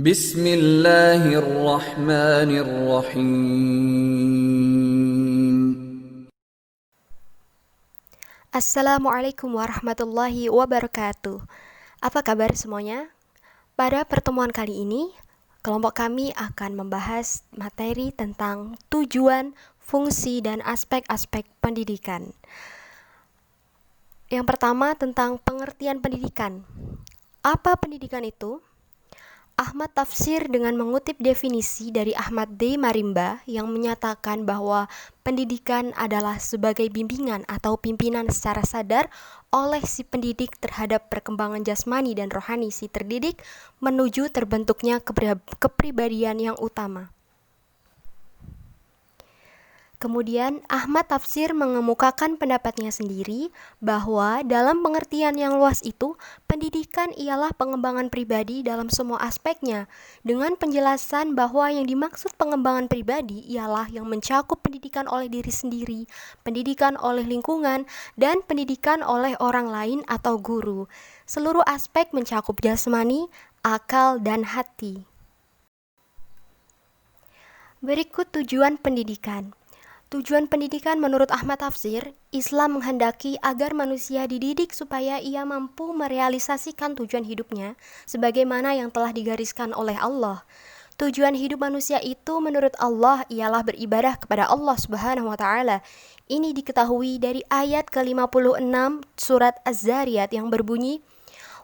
Bismillahirrahmanirrahim. Assalamualaikum warahmatullahi wabarakatuh. Apa kabar semuanya? Pada pertemuan kali ini, kelompok kami akan membahas materi tentang tujuan, fungsi, dan aspek-aspek pendidikan. Yang pertama tentang pengertian pendidikan. Apa pendidikan itu? Ahmad Tafsir dengan mengutip definisi dari Ahmad D. Marimba yang menyatakan bahwa pendidikan adalah sebagai bimbingan atau pimpinan secara sadar oleh si pendidik terhadap perkembangan jasmani dan rohani si terdidik menuju terbentuknya kepribadian yang utama. Kemudian Ahmad Tafsir mengemukakan pendapatnya sendiri bahwa dalam pengertian yang luas itu, pendidikan ialah pengembangan pribadi dalam semua aspeknya, dengan penjelasan bahwa yang dimaksud pengembangan pribadi ialah yang mencakup pendidikan oleh diri sendiri, pendidikan oleh lingkungan, dan pendidikan oleh orang lain atau guru. Seluruh aspek mencakup jasmani, akal, dan hati. Berikut tujuan pendidikan. Tujuan pendidikan menurut Ahmad Tafsir, Islam menghendaki agar manusia dididik supaya ia mampu merealisasikan tujuan hidupnya sebagaimana yang telah digariskan oleh Allah. Tujuan hidup manusia itu menurut Allah ialah beribadah kepada Allah Subhanahu wa taala. Ini diketahui dari ayat ke-56 surat Az-Zariyat yang berbunyi,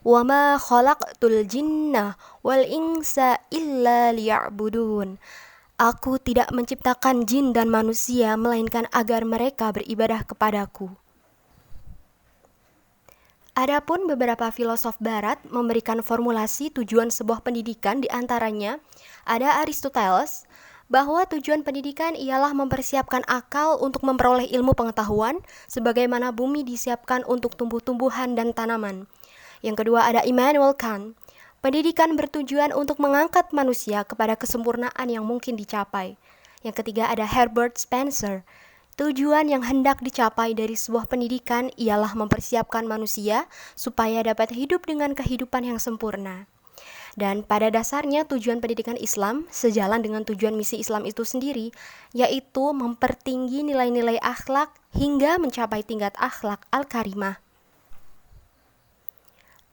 "Wa ma khalaqtul jinna wal insa illa liya'budun." Aku tidak menciptakan jin dan manusia, melainkan agar mereka beribadah kepadaku. Adapun beberapa filosof barat memberikan formulasi tujuan sebuah pendidikan, di antaranya ada Aristoteles, bahwa tujuan pendidikan ialah mempersiapkan akal untuk memperoleh ilmu pengetahuan, sebagaimana bumi disiapkan untuk tumbuh-tumbuhan dan tanaman. Yang kedua ada Immanuel Kant, pendidikan bertujuan untuk mengangkat manusia kepada kesempurnaan yang mungkin dicapai. Yang ketiga ada Herbert Spencer. Tujuan yang hendak dicapai dari sebuah pendidikan ialah mempersiapkan manusia supaya dapat hidup dengan kehidupan yang sempurna. Dan pada dasarnya tujuan pendidikan Islam sejalan dengan tujuan misi Islam itu sendiri, yaitu mempertinggi nilai-nilai akhlak hingga mencapai tingkat akhlak al-karimah.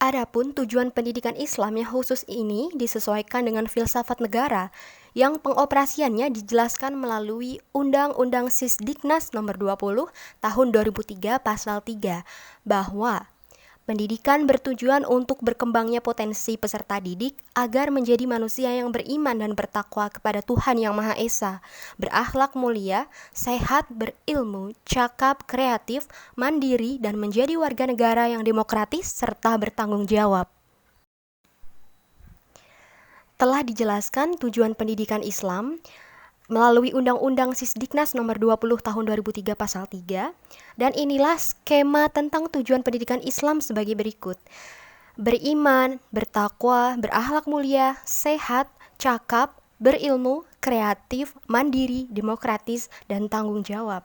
Adapun tujuan pendidikan Islam yang khusus ini disesuaikan dengan filsafat negara yang pengoperasiannya dijelaskan melalui Undang-Undang Sisdiknas Nomor 20 Tahun 2003 Pasal 3 bahwa pendidikan bertujuan untuk berkembangnya potensi peserta didik agar menjadi manusia yang beriman dan bertakwa kepada Tuhan Yang Maha Esa, berakhlak mulia, sehat, berilmu, cakap, kreatif, mandiri, dan menjadi warga negara yang demokratis serta bertanggung jawab. Telah dijelaskan tujuan pendidikan Islam melalui Undang-Undang Sisdiknas Nomor 20 Tahun 2003 Pasal 3, dan inilah skema tentang tujuan pendidikan Islam sebagai berikut: beriman, bertakwa, berakhlak mulia, sehat, cakap, berilmu, kreatif, mandiri, demokratis, dan tanggung jawab.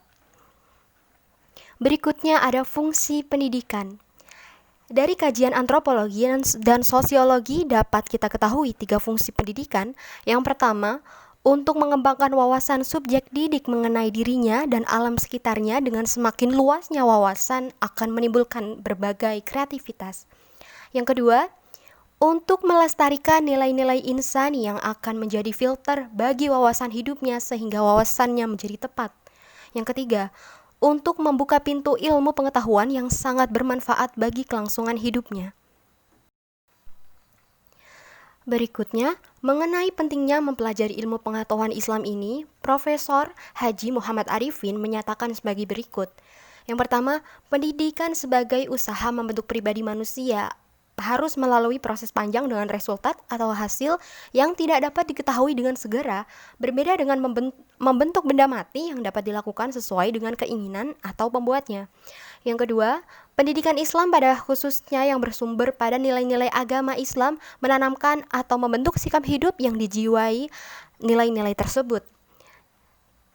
Berikutnya ada fungsi pendidikan. Dari kajian antropologi dan sosiologi dapat kita ketahui 3 fungsi pendidikan. Yang pertama, untuk mengembangkan wawasan subjek didik mengenai dirinya dan alam sekitarnya. Dengan semakin luasnya wawasan akan menimbulkan berbagai kreativitas. Yang kedua, untuk melestarikan nilai-nilai insani yang akan menjadi filter bagi wawasan hidupnya sehingga wawasannya menjadi tepat. Yang ketiga, untuk membuka pintu ilmu pengetahuan yang sangat bermanfaat bagi kelangsungan hidupnya. Berikutnya, mengenai pentingnya mempelajari ilmu pengetahuan Islam ini, Profesor Haji Muhammad Arifin menyatakan sebagai berikut. Yang pertama, pendidikan sebagai usaha membentuk pribadi manusia harus melalui proses panjang dengan resultat atau hasil yang tidak dapat diketahui dengan segera, berbeda dengan membentuk benda mati yang dapat dilakukan sesuai dengan keinginan atau pembuatnya. Yang kedua, pendidikan Islam pada khususnya yang bersumber pada nilai-nilai agama Islam menanamkan atau membentuk sikap hidup yang dijiwai nilai-nilai tersebut.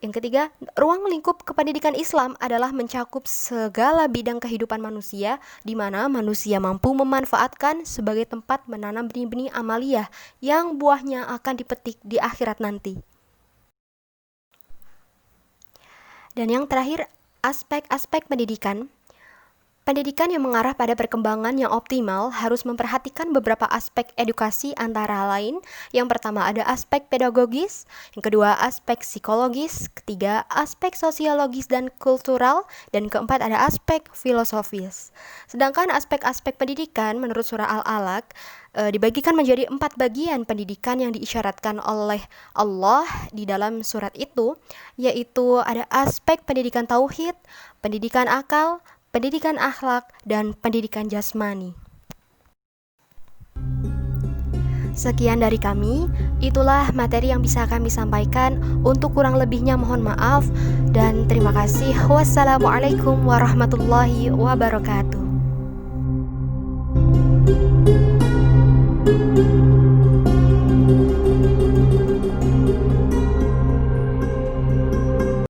Yang ketiga, ruang lingkup kependidikan Islam adalah mencakup segala bidang kehidupan manusia, di mana manusia mampu memanfaatkan sebagai tempat menanam benih-benih amaliyah yang buahnya akan dipetik di akhirat nanti. Dan yang terakhir, aspek-aspek pendidikan. Pendidikan yang mengarah pada perkembangan yang optimal harus memperhatikan beberapa aspek edukasi, antara lain yang pertama ada aspek pedagogis, yang kedua aspek psikologis, ketiga aspek sosiologis dan kultural, dan keempat ada aspek filosofis. Sedangkan aspek-aspek pendidikan menurut surah Al-Alaq dibagikan menjadi 4 bagian pendidikan yang diisyaratkan oleh Allah di dalam surat itu, yaitu ada aspek pendidikan tauhid, pendidikan akal, pendidikan akhlak, dan pendidikan jasmani. Sekian dari kami, itulah materi yang bisa kami sampaikan. Untuk kurang lebihnya mohon maaf, dan terima kasih. Wassalamualaikum warahmatullahi wabarakatuh.